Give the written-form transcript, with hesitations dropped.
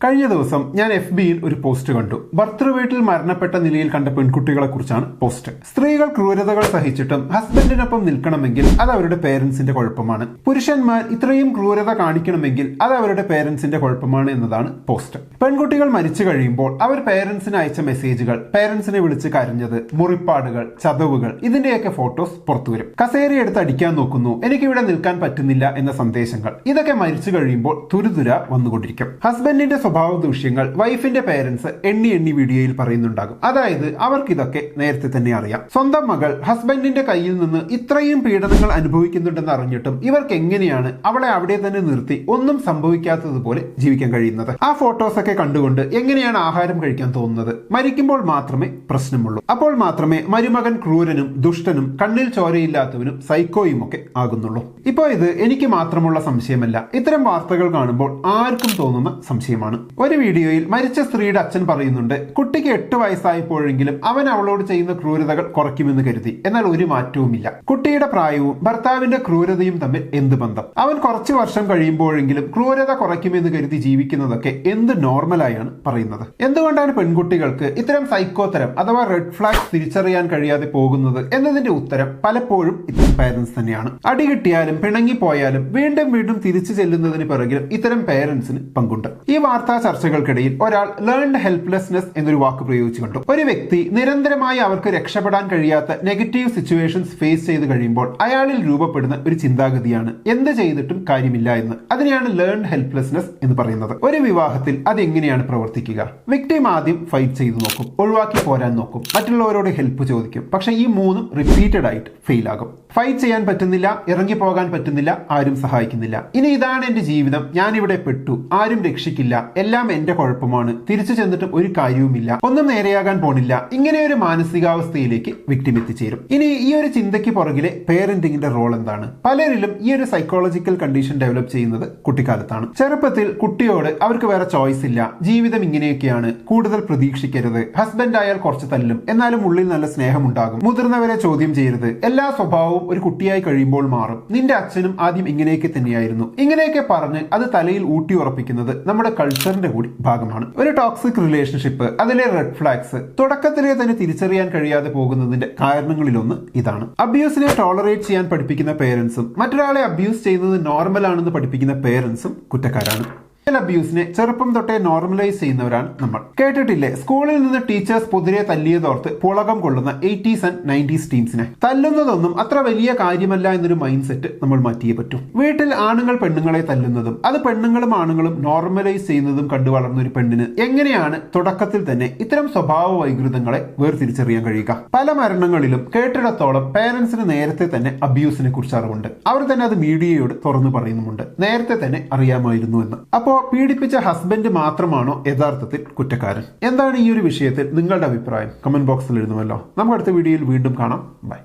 കഴിഞ്ഞ ദിവസം ഞാൻ FBയിൽ ഒരു പോസ്റ്റ് കണ്ടു. ഭർത്തൃവീട്ടിൽ മരണപ്പെട്ട നിലയിൽ കണ്ട പെൺകുട്ടികളെ കുറിച്ചാണ് പോസ്റ്റ്. സ്ത്രീകൾ ക്രൂരതകൾ സഹിച്ചിട്ടും ഹസ്ബൻഡിനൊപ്പം നിൽക്കണമെങ്കിൽ അത് അവരുടെ പേരൻസിന്റെ കുഴപ്പമാണ്. പുരുഷന്മാർ ഇത്രയും ക്രൂരത കാണിക്കണമെങ്കിൽ അത് അവരുടെ പേരൻസിന്റെ കുഴപ്പമാണ് എന്നതാണ് പോസ്റ്റ്. പെൺകുട്ടികൾ മരിച്ചു കഴിയുമ്പോൾ അവർ പേരൻസിന് അയച്ച മെസ്സേജുകൾ, പേരൻസിനെ വിളിച്ച് കരഞ്ഞത്, മുറിപ്പാടുകൾ, ചതവുകൾ, ഇതിന്റെയൊക്കെ ഫോട്ടോസ് പുറത്തുവരും. കസേരയെടുത്ത് അടിക്കാൻ നോക്കുന്നു, എനിക്കിവിടെ നിൽക്കാൻ പറ്റുന്നില്ല എന്ന സന്ദേശങ്ങൾ, ഇതൊക്കെ മരിച്ചു കഴിയുമ്പോൾ തുരുതുര വന്നുകൊണ്ടിരിക്കും. ഹസ്ബൻഡിന്റെ സ്വഭാവ ദൂഷ്യങ്ങൾ വൈഫിന്റെ പേരൻസ് എണ്ണി വീഡിയോയിൽ പറയുന്നുണ്ടാകും. അതായത് അവർക്കിതൊക്കെ നേരത്തെ തന്നെ അറിയാം. സ്വന്തം മകൾ ഹസ്ബൻഡിന്റെ കയ്യിൽ നിന്ന് ഇത്രയും പീഡനങ്ങൾ അനുഭവിക്കുന്നുണ്ടെന്ന് അറിഞ്ഞിട്ടും ഇവർക്ക് എങ്ങനെയാണ് അവളെ അവിടെ തന്നെ നിർത്തി ഒന്നും സംഭവിക്കാത്തതുപോലെ ജീവിക്കാൻ കഴിയുന്നത്? ആ ഫോട്ടോസ് ഒക്കെ കണ്ടുകൊണ്ട് എങ്ങനെയാണ് ആഹാരം കഴിക്കാൻ തോന്നുന്നത്? മരിക്കുമ്പോൾ മാത്രമേ പ്രശ്നമുള്ളൂ. അപ്പോൾ മാത്രമേ മരുമകൻ ക്രൂരനും ദുഷ്ടനും കണ്ണിൽ ചോരയില്ലാത്തവനും സൈക്കോയും ഒക്കെ ആകുന്നുള്ളൂ. ഇപ്പോ ഇത് എനിക്ക് മാത്രമുള്ള സംശയമല്ല, ഇത്തരം വാർത്തകൾ കാണുമ്പോൾ ആർക്കും തോന്നുന്ന സംശയമാണ്. ഒരു വീഡിയോയിൽ മരിച്ച സ്ത്രീയുടെ അച്ഛൻ പറയുന്നുണ്ട്, കുട്ടിക്ക് 8 വയസ്സായപ്പോഴെങ്കിലും അവൻ അവളോട് ചെയ്യുന്ന ക്രൂരതകൾ കുറയ്ക്കുമെന്ന് കരുതി, എന്നാൽ ഒരു മാറ്റവുമില്ല. കുട്ടിയുടെ പ്രായവും ഭർത്താവിന്റെ ക്രൂരതയും തമ്മിൽ എന്ത് ബന്ധം? അവൻ കുറച്ചു വർഷം കഴിയുമ്പോഴെങ്കിലും ക്രൂരത കുറയ്ക്കുമെന്ന് കരുതി ജീവിക്കുന്നതൊക്കെ എന്ത് നോർമലായാണ് പറയുന്നത്? എന്തുകൊണ്ടാണ് പെൺകുട്ടികൾക്ക് ഇത്തരം സൈക്കോത്തരം അഥവാ റെഡ് ഫ്ലാഗ്സ് തിരിച്ചറിയാൻ കഴിയാതെ പോകുന്നത് എന്നതിന്റെ ഉത്തരം പലപ്പോഴും ഇത്തരം പേരൻസ് തന്നെയാണ്. അടി കിട്ടിയാലും പിണങ്ങിപ്പോയാലും വീണ്ടും തിരിച്ചു ചെല്ലുന്നതിന് പിറകിൽ ഇത്തരം പേരൻസിന് പങ്കുണ്ട്. ഈ വാർത്താ ചർച്ചകൾക്കിടയിൽ ഒരാൾ ലേൺഡ് ഹെൽപ്ലെസ്നെസ് എന്നൊരു വാക്ക് പ്രയോഗിച്ചു കണ്ടു. ഒരു വ്യക്തി നിരന്തരമായി അവർക്ക് രക്ഷപ്പെടാൻ കഴിയാത്ത നെഗറ്റീവ് സിറ്റുവേഷൻസ് ഫേസ് ചെയ്ത് കഴിയുമ്പോൾ അയാളിൽ രൂപപ്പെടുന്ന ഒരു ചിന്താഗതിയാണ് എന്ത് ചെയ്തിട്ടും കാര്യമില്ല എന്ന്. അതിനെയാണ് ലേൺഡ് ഹെൽപ്ലെസ്നെസ് എന്ന് പറയുന്നത്. ഒരു വിവാഹത്തിൽ അത് എങ്ങനെയാണ് പ്രവർത്തിക്കുക? വിക്ടിം ആദ്യം ഫൈറ്റ് ചെയ്ത് നോക്കും, ഒഴിവാക്കി പോരാൻ നോക്കും, മറ്റുള്ളവരോട് ഹെൽപ്പ് ചോദിക്കും. പക്ഷെ ഈ മൂന്നും റിപ്പീറ്റഡ് ആയിട്ട് ഫെയിൽ ആകും. ഫൈറ്റ് ചെയ്യാൻ പറ്റുന്നില്ല, ഇറങ്ങി പോകാൻ പറ്റുന്നില്ല, ആരും സഹായിക്കുന്നില്ല. ഇനി ഇതാണ് എന്റെ ജീവിതം, ഞാനിവിടെ പെട്ടു, ആരും രക്ഷിക്കില്ല, എല്ലാം എന്റെ കുഴപ്പമാണ്, തിരിച്ചു ചെന്നിട്ടും ഒരു കാര്യവുമില്ല, ഒന്നും നേരെയാകാൻ പോണില്ല, ഇങ്ങനെ ഒരു മാനസികാവസ്ഥയിലേക്ക് വിക്ടിം എത്തിച്ചേരും. ഇനി ഈ ഒരു ചിന്തയ്ക്ക് പുറകിലെ പേരന്റിങ്ങിന്റെ റോൾ എന്താണ്? പലരിലും ഈ ഒരു സൈക്കോളജിക്കൽ കണ്ടീഷൻ ഡെവലപ്പ് ചെയ്യുന്നത് കുട്ടിക്കാലത്താണ്. ചെറുപ്പത്തിൽ കുട്ടിയോട് അവർക്ക് വേറെ ചോയ്സ് ഇല്ല, ജീവിതം ഇങ്ങനെയൊക്കെയാണ്, കൂടുതൽ പ്രതീക്ഷിക്കരുത്, ഹസ്ബൻഡ് ആയാൽ കുറച്ച് തല്ലും, എന്നാലും ഉള്ളിൽ നല്ല സ്നേഹമുണ്ടാകും, മുതിർന്നവരെ ചോദ്യം ചെയ്യരുത്, എല്ലാ സ്വഭാവവും ഒരു കുട്ടിയായി കഴിയുമ്പോൾ മാറും, നിന്റെ അച്ഛനും ആദ്യം ഇങ്ങനെയൊക്കെ തന്നെയായിരുന്നു, ഇങ്ങനെയൊക്കെ പറഞ്ഞ് അത് തലയിൽ ഊട്ടി ഉറപ്പിക്കുന്നത് നമ്മുടെ കൾച്ചറിന്റെ കൂടി ഭാഗമാണ്. ഒരു ടോക്സിക് റിലേഷൻഷിപ്പ്, അതിലെ റെഡ് ഫ്ലാഗ്സ് തുടക്കത്തിലെ തന്നെ തിരിച്ചറിയാൻ കഴിയാതെ പോകുന്നതിന്റെ കാരണങ്ങളിലൊന്ന് ഇതാണ്. അബ്യൂസിനെ ടോളറേറ്റ് ചെയ്യാൻ പഠിപ്പിക്കുന്ന പേരൻസും മറ്റൊരാളെ അബ്യൂസ് ചെയ്യുന്നത് നോർമൽ ആണെന്ന് പഠിപ്പിക്കുന്ന പേരൻസും കുറ്റക്കാരാണ്. അബ്യൂസിനെ ചെറുപ്പം തൊട്ടേ നോർമലൈസ് ചെയ്യുന്നവരാണ് നമ്മൾ. കേട്ടിട്ടില്ലേ, സ്കൂളിൽ നിന്ന് ടീച്ചേഴ്സ് പൊതുവെ തല്ലിയതോർത്ത് പുളകം കൊള്ളുന്ന 80s and 90s ടീംസിനെ? തല്ലുന്നതൊന്നും അത്ര വലിയ കാര്യമല്ല എന്നൊരു മൈൻഡ് സെറ്റ് നമ്മൾ മാറ്റിയേ പറ്റൂ. വീട്ടിൽ ആണുങ്ങൾ പെണ്ണുങ്ങളെ തല്ലുന്നതും അത് പെണ്ണുങ്ങളും ആണുങ്ങളും നോർമലൈസ് ചെയ്യുന്നതും കണ്ടു വളർന്ന ഒരു പെണ്ണിന് എങ്ങനെയാണ് തുടക്കത്തിൽ തന്നെ ഇത്തരം സ്വഭാവ വൈകൃതങ്ങളെ വേർതിരിച്ചറിയാൻ കഴിയുക? പല മരണങ്ങളിലും കേട്ടിടത്തോളം പേരൻസിന് നേരത്തെ തന്നെ അബ്യൂസിനെ കുറിച്ച് അറിവുണ്ട്. അവർ തന്നെ അത് മീഡിയയോട് തുറന്നു പറയുന്നുമുണ്ട്, നേരത്തെ തന്നെ അറിയാമായിരുന്നു എന്ന്. അപ്പോൾ പീഡിപ്പിച്ച ഹസ്ബൻഡ് മാത്രമാണോ യഥാർത്ഥത്തിൽ കുറ്റക്കാരൻ? എന്താണ് ഈ ഒരു വിഷയത്തിൽ നിങ്ങളുടെ അഭിപ്രായം? കമന്റ് ബോക്സിൽ എഴുതുമല്ലോ. നമുക്ക് അടുത്ത വീഡിയോയിൽ വീണ്ടും കാണാം. ബൈ.